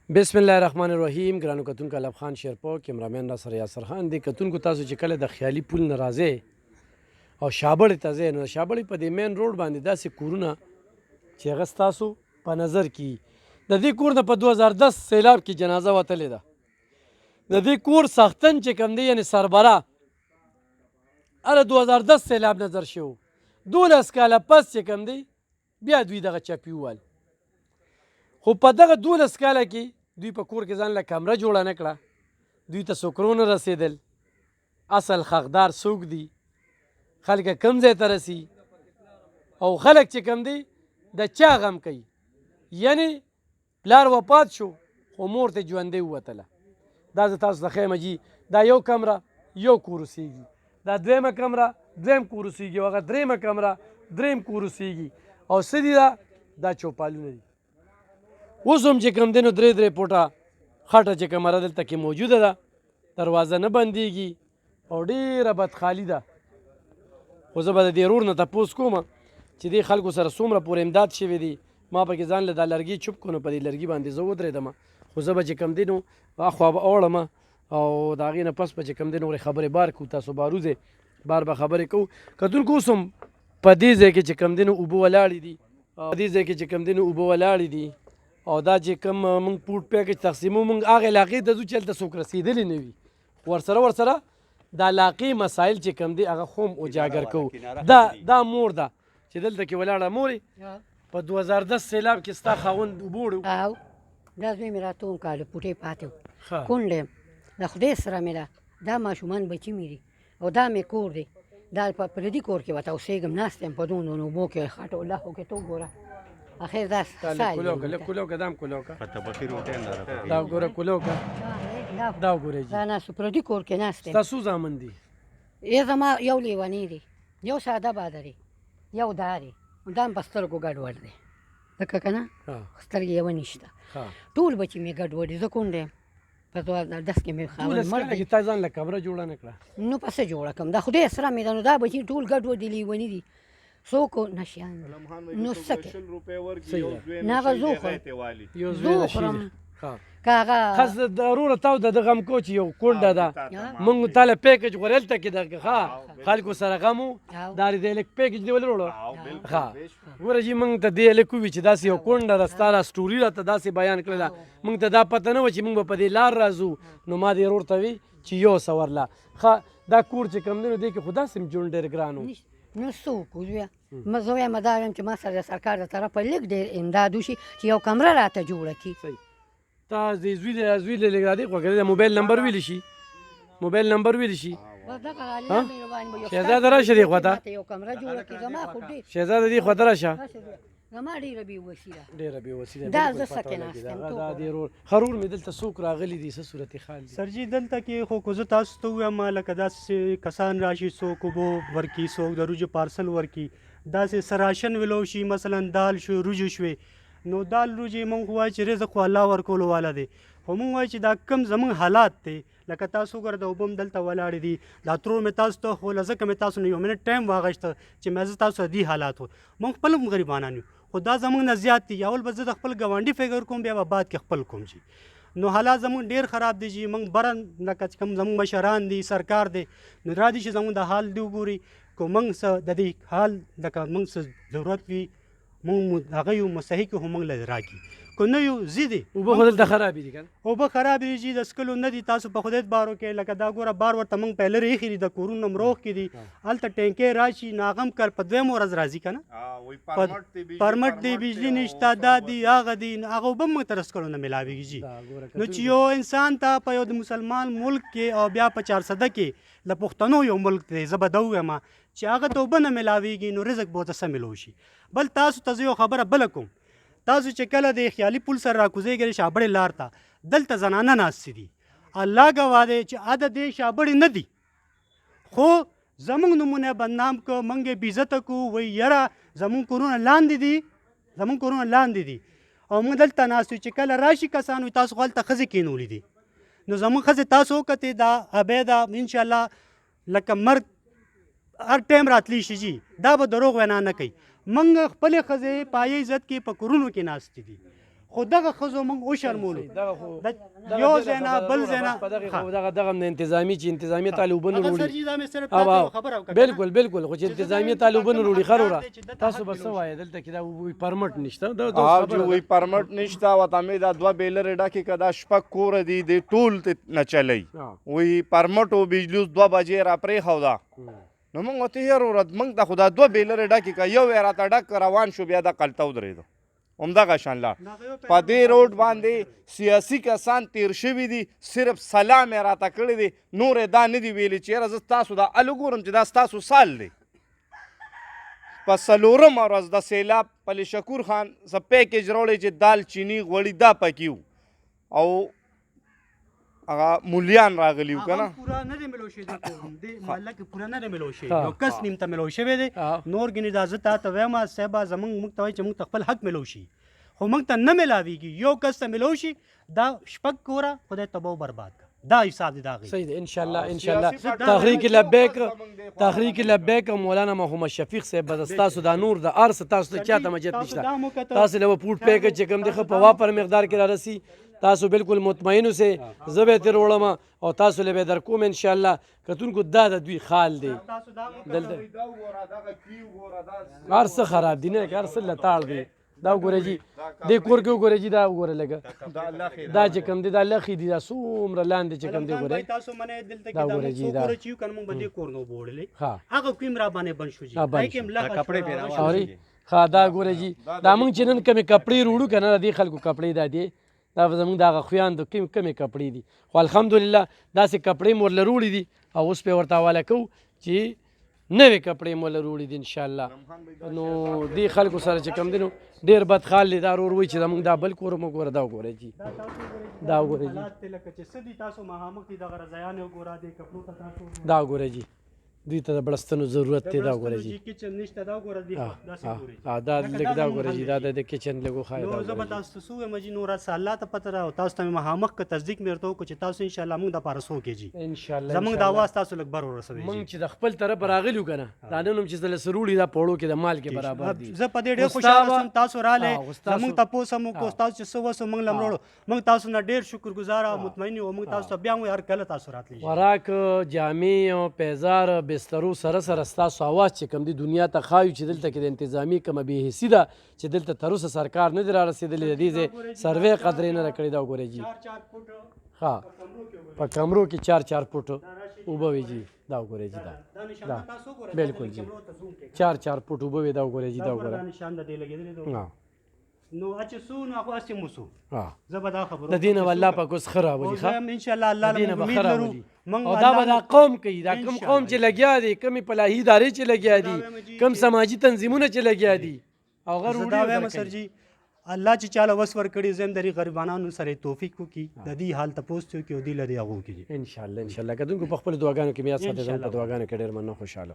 بسم الله الرحمن الرحیم. ګرانو کتونکو الف خان شیرپور کیمرامین را سره یاسر خان دی. کتونکو تاسو چې کله د خیالي پل نه راځئ او شابړې ته ځئ نو شابړې په دې مین روډ باندې داسې کورونه چې هغه ستاسو په نظر کې د دې کور نه په 2010 سیلاب کې جنازه وتلې ده. د دې کور ساختن چې کوم دی یعنې سربره هله 2010 سیلاب نظر شو 12 کاله پس چې کوم دی بیا دوی دغه چپي وویل، خو په دغه 12 کاله کې دوی په کور کې ځان له کمره جوړه نه کړه، دوی ته څوک نه رسېدل. اصل حقدار څوک دي، خلک کوم ځای ته رسي او خلک چې کوم دی د چا غم کوي. یعنې پلار وفات شو خو مور ته ژوندۍ ووتله. دا زه تاسو ته ښیم جي دا یو کمره یو کور اوسېږي، دا دویمه کمره دویم کور اوسېږي او هغه درېیمه کمره درېیم کور اوسېږي او څه دي دا چوپالونه دي. اوس هم چې کوم دی نو درې فوټه خټه چې کومه ده دلته کې موجوده ده، دروازه نه بندېږي او ډېره بدخالي ده. خو زه به د دې رور نه تپوس کوم چې دې خلکو سره څومره پورې امداد شوی دی. ما پکې ځان له دا لرګي چوپ کړو، په دې لرګي باندې زه ودرېدم، خو زه به چې کوم دی نو اخوا به اوړم او د هغې نه پس به چې کوم دی نو خبرې بار کوو، تاسو باروځئ بار به خبرې کوو. کتونکو اوس هم په دې ځای کې چې کوم دی نو اوبه ولاړې دي، په دې ځای کې چې کوم دی نو اوبه ولاړې دي او دا چې کوم موږ پوټ پیکج تقسیمو موږ هغې علاقې ته ځو چې هلته څوک رسېدلي نه وي، ورسره د علاقې مسایل چې کوم دی هغه خو هم اجاګر کوو. دا مور ده چې دلته کې ولاړه مورې په 2010 سیلاب کې ستا خاوند اوبه وړو. دا زوی مې راته اوم کاله پوټې پاتې و کونډ یم، د خدای سره مې ده دا ماشومان بچي مې دي او دا مې کور دی، دا په پردي کور کې ورته اوسېږم، ناست یم په دونو اوبو کې خټو لهو کې تو ګوره اخر دا کلوکه دام کلوکه دا ګوره کلوکه دا وګورئ دا ناست پردي کور کې ناست یم. ستاسو زامن دي؟ زما یو لیونی دی، یو ساده باده دی، یو دا دی، دا هم په سترګو ګډوډ دی ځکه که نه سترګې یوه نشته، ټول بچي مې ګډوډ دي. زه کونډ یم، په 2010 کې مې خاوند مړ دی. تا ځان له کمره جوړه نه کړه؟ نو په څه جوړه کړم، دا خدای سره مې ده نو دا بچي ټول ګډوډ دي لیوني دي، څوک نشیان دي نو څه کوې نه هغه زه خورم که هغه خاص ضروره تاو د غم کو چې یو کونډه ده موږ تاله پیکج غوړلته کې دغه خلکو سره غم و دا د الک پیکج دی ولرو ها ګوره جی موږ ته دی الک وی چې داسې یو کونډه ده ستاره سټوري راته داسې بیان کړله، موږ ته دا پته نه و چې موږ به په دې لار راځو. نو ما دې ورور ته وی چې یو سورله ښه دا کور چې کوم دی نو دی کې خو داسې هم ژوند ډېر ګران و. نو څه وکړو زویه، زه وایم دا وایم چې ما سره د سرکار د طرفه لږ ډېر امداد وشي چې یو کمره راته جوړه کړي. تا د زوی له لږ راځي خو که د موبایل نمبر ویلی شي، موبایل نمبر ویلی شي شهزاده راشه دې خوا ته، شهزاده دې خوا ته راشه. زما ډېره بېوسي ده، ډېره بېوسي دا زه څه کې ناست یم. دا دې خرور مې دلته څوک راغلي دي، څه صورت حال دي؟ سرجي دلته کې خو که زه تاسو ته ووایم لکه داسې کسان راشي څوک اوبه ورکړي، څوک د روجو پارسل ورکړي، داسې سراشن ویلو شي، مثلا دال شو روجو شوې، نو دال روجې مونږ وایو چې رزق خو الله ورکولو والا دی، خو مونږ وایو چې دا کم زمونږ حالات دی لکه تاسو ګوره د اوبه هم دلته ولاړې دي، دا ترور مې تاسو ته خو ځکه مې تاسو نه یو منټ ټایم واغېسته چې مې زه تاسو ته دې حالات و، مونږ خپل هم غریبانان یو خو دا زمونږ نه زیات دي. اول به زه د خپل ګاونډي فکر کوم بیا به بعد کې خپل کوم جي، نو حالات زمونږ ډېر خراب دي جي. مونږ بره لکه چې کوم زمونږ مشران دي سرکار دی نو را دي چې زمونږ د حال دی وګوري، که مونږ څه د دې حال لکه مونږ څه ضرورت وي مونږ هغه یو مستحق هم مونږ له راکړي، که نه یو زی دي اوبه خو دلته خرابې دي که نه؟ اوبه خرابې دي جي، د څکلو نه دي. تاسو په خدای بار وکړئ لکه دا ګوره بار ورته مونږ پیلر ایښي دي د کورونو مروغ کې دي، هلته ټینکۍ راشي نو هغه هم کل په دویمه ورځ راځي که نه، پرمټ دی بجلي نشته دا دی هغه دی، هغه اوبه موږ ته رسکلو نه میلاویږي جي. نو چې یو انسان ته په یو د مسلمان ملک کې او بیا په 400 کې د پښتنو یو ملک دی، زه به دا ووایم چې هغه ته اوبه نه میلاویږي نو رزق به ورته څه میلو شي. بل تاسو ته زه یو خبره بله کوم، تاسو چې کله د خیالي پل سره راکوزېږئ شابړې لار ته دلته زنانه ناستې دي، الله ګواه دی چې اده دې شابړې نه دي، خو زمونږ نمونه بدنام که موږ یې بېعزته کړو وایي یاره زمونږ کورونه لاندې دي، زمونږ کورونه لاندې دي او موږ دلته ناست یو چې کله راشي کسان وي تاسو خو هلته ښځې کېنولې دي، نو زمونږ ښځې تاسو وکتې دا ابۍ ده انشاءالله لکه مرګ هر ټایم راتلی شي جي، دا به دروغ وینا نه کوي. موږ خپلې ښځې پایې عزت کې په کورونو کې ناستې دي، خو دغه ښځو موږ وشرمولو یو ځای نه بل ځای نه دغه انتظامي چې انتظامي طالبانو هغه وروړي سرجي دا مې صرف تاسو یوه خبره وکړه بالکل بالکل خو چې انتظامي طالبانو وروړي ښه وروړه تاسو به څه وایې دلته کې دا وایي پرمټ نشته جو وی پرمټ نشته وته مې دا دوه بیلر ډکې که دا شپږ کوره دي د ټول نه چلی وی پرمټ او بجلوس 2 بجې را پرېښوده نو موږ ورته یې وروره موږ ته خو دا دوه بیلر ډکې که یو یې راته ډک روان شو بیا دا قلته ودرېدو همدغه شان لاړ په دې روډ باندې سیاسي کسان تیر شوي دي صرف سلام یې راته کړی دی نور یې دا نه دي ویلي چې یاره زه ستاسو دا الګورم چې دا ستاسو سال دی په څلورم ورځ د سیلاب پلی شکور خان څه پیکیج راوړی چې دال چینی غوړي دا پکې وو او هغه مولیان راغلي وو که نه پوره نه دی ملو شوی دې محله کې پوره نه دی ملو شوی یو کس نیم ته ملو شوی دی نور ګنې دا زه تا ته وایم صاحبه زموږ موږ ته وایي چې موږ ته خپل حق ملو شي خو موږ ته نه ملاویږي یو کس ته ملو شي دا شپږ کوره خدای تباه و برباد کړه دا حساب دی دا غي صحیح دی ان شاء الله ان شاء الله تحریک لبیک مولانا محمد شفیق صاحب بدستاسو دا نور د ارس تاسو ته چاته مجد نشته تاسو له پوټ پیک چې کوم دی په واپر مقدار کې را رسی تاسو بالکل مطمئن اوسئ زه به ترې وړم او تاسو له به در کوم ان شاء الله کتونکو دا د دوی خال دی دلته هر څه خراب دی نه هر څه لتاړ دی دا وګوره جی دې کور کې وګوره جی دا وګوره لګه دا چې کوم دی دا لخي دی دا څومره لاندې چې کوم دی وګوره تاسو منه دلته کې دا موږ کور چې کنه موږ باندې کور نو بوړلې هغه کوم را باندې بن شو جی دای کې ملا کپڑے پیرا اوري ها دا وګوره جی دا موږ چې نن کمی کپڑے وروړو کنه دې خلکو کپڑے دا دی دا زموږ د هغه خویاندو کمې کپړې دي خو الحمدلله داسې کپړې مو له روړي دي او اوس پې ورته حواله کوو چې نوې کپړې مو له روړي دي انشاءالله نو دې خلکو سره چې کوم دی نو ډېر بدخال دی دا ورور وایي چې زموږ دا بل کور مو ګوره دا وګوره جي دا وګوره جي دا وګوره جي دوی ته د بړستنو ضرورت دی دا وګوره جي دا لږ دا وګوره جي دا د کچن لږ وښایه نو زه به تاسو ته څه ووایم جي نور څه الله ته پته ده او تاسو ته مې مخامخ که تصدیق مې ورته وکړو چې تاسو انشاءالله موږ دپاره څه وکړې جي انشاءالله زموږ د اواز تاسو لږ بر ورسوئ موږ چې د خپل طرف راغلي یو که نه دا نن هم چې زه له سروړي دا پوړو کې د مال کې برابر دي زه په دې ډېر خوشحاله سوم تاسو راغلی زموږ تپوس هم وکړو تاسو چې څه وسو موږ له مروړو موږ تاسو نه ډېر شکرګزار او مطمئن یو موږ تاسو ته بیا هم هر کله تاسو راتلی خوراک جامې او پیزار بسترو سره سره ستاسو اواز چې کوم دی دنیا ته ښایو چې دلته کې د انتظامي کومه بې حسي ده چې دلته تر اوسه سرکار نه دی را رسېدلی د دې ځای سروې قدرې نه ده کړې دا وګورئ جي ها په کمرو کې 4 فوټه اوبه وي جي دا وګورئ جي دا بالکل جي 4 فوټ اوبه وي دا وګورئ جي دا وګوره نو اچ سو نو هغه اسې موسو زه به دا خبرو د دین والله پاک اوس خراب ولي ښه ان شاء الله الله له امید لرو او دا به دا قوم کوي دا کوم قوم چې لګیا دي کومې پلاهي ادارې چې لګیا دي کوم سماجي تنظیمونه چې لګیا دي او غیر دا وایم سر جي الله چې چاله وس ورکړي زم دري غریبانو سره توفیق وکړي د دې حال تپوس ته کې او دې لري هغه کې ان شاء الله کدونکو په خپل دعاګانو کې میا ساته په دعاګانو کې ډېر مننه خوشاله